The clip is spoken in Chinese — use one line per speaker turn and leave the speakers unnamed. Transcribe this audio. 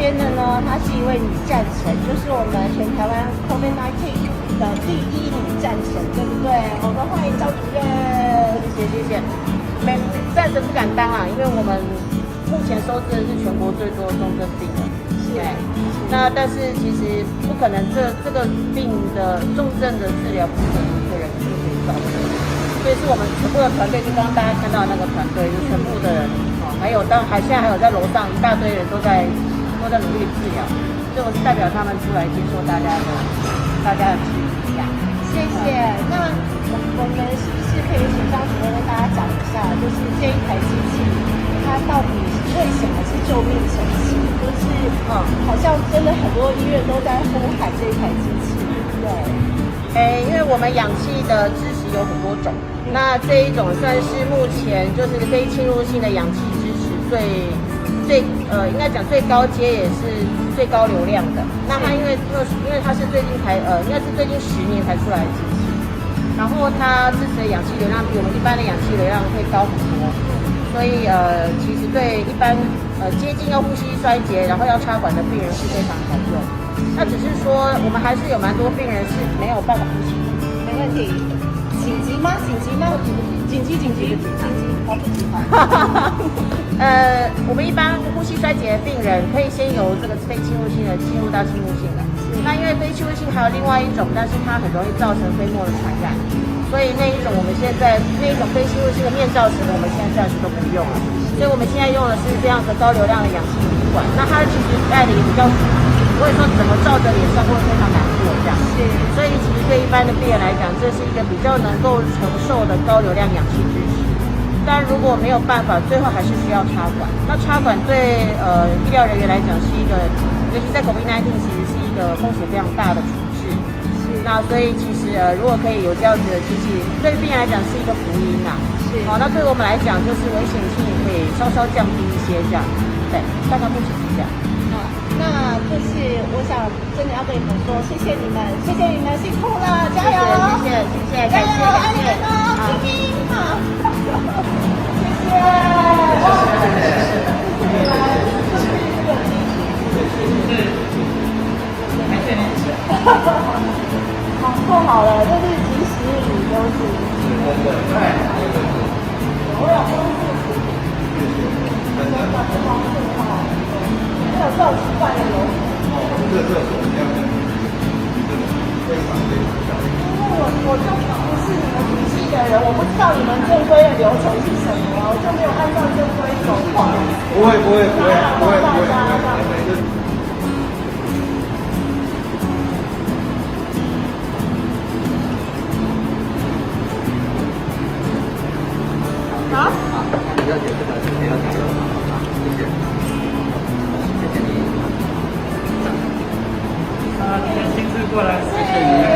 边的呢，她是一位女战神，就是我们全台湾 COVID-19 的第一女战神，对不对？我们欢迎赵主任。
谢谢。暂时不敢当啊，因为我们目前收治的是全国最多重症病人。对。那但是其实不可能，这个病的重症的治疗不可能一个人就可以造成，所以是我们全部的团队，就刚刚大家看到的那个团队，就全部的人，还有现在还有在楼上一大堆人都在努力治疗，所以我是代表他们出来接受大家的支持。
谢谢。那我们是不是可以请张主任跟大家讲一下，就是这一台机器它到底为什么是救命神器？就是好像真的很多医院都在呼喊这一台机器，对。
因为我们氧气的支持有很多种，那这一种算是目前就是非侵入性的氧气支持应该讲最高阶也是最高流量的。那它因为它是最近应该是最近10年才出来的机器，然后它支持的氧气流量比我们一般的氧气流量会高很多，所以其实对一般接近要呼吸衰竭然后要插管的病人是非常好用。那只是说我们还是有蛮多病人是没有办法呼吸。
没问题。紧急吗？紧急，好不喜欢。
我们一般呼吸衰竭的病人可以先由这个非侵入性的进入到侵入性的。那因为非侵入性还有另外一种，但是它很容易造成飞沫的传染，所以那一种我们现在那一种非侵入性的面罩式的，我们现在暂时都不用了。所以我们现在用的是这样的高流量的氧气引管。那它其实戴的也比较舒服，不会说怎么照着脸上会非常难过这样。所以其实对一般的病人来讲，这是一个比较能够承受的高流量氧气支持。但如果没有办法，最后还是需要插管。那插管对医疗人员来讲是一个，尤其在 COVID-19 其实是一个风险非常大的处置。那所以其实如果可以有这样子的机器，对病人来讲是一个福音呐。那对我们来讲就是危险性也可以稍稍降低一些这样。对，大概目前是这样。
那就是我想真的要跟你们说，谢谢你们，辛苦了，加油！
谢谢，感谢，
爱你们哦，拼拼好，好，做好了，这是及时雨，都是。我有公司，没有这种奇怪的流程。
这个我们要跟非常
因为我就不是你们体系的人，我不知道你们正规的流程是什么，我就没有按照正规走，不好意思。
不会。
好。
你要解这个，你要加油，好，谢谢。谢谢你。
今天亲自过来，
谢谢。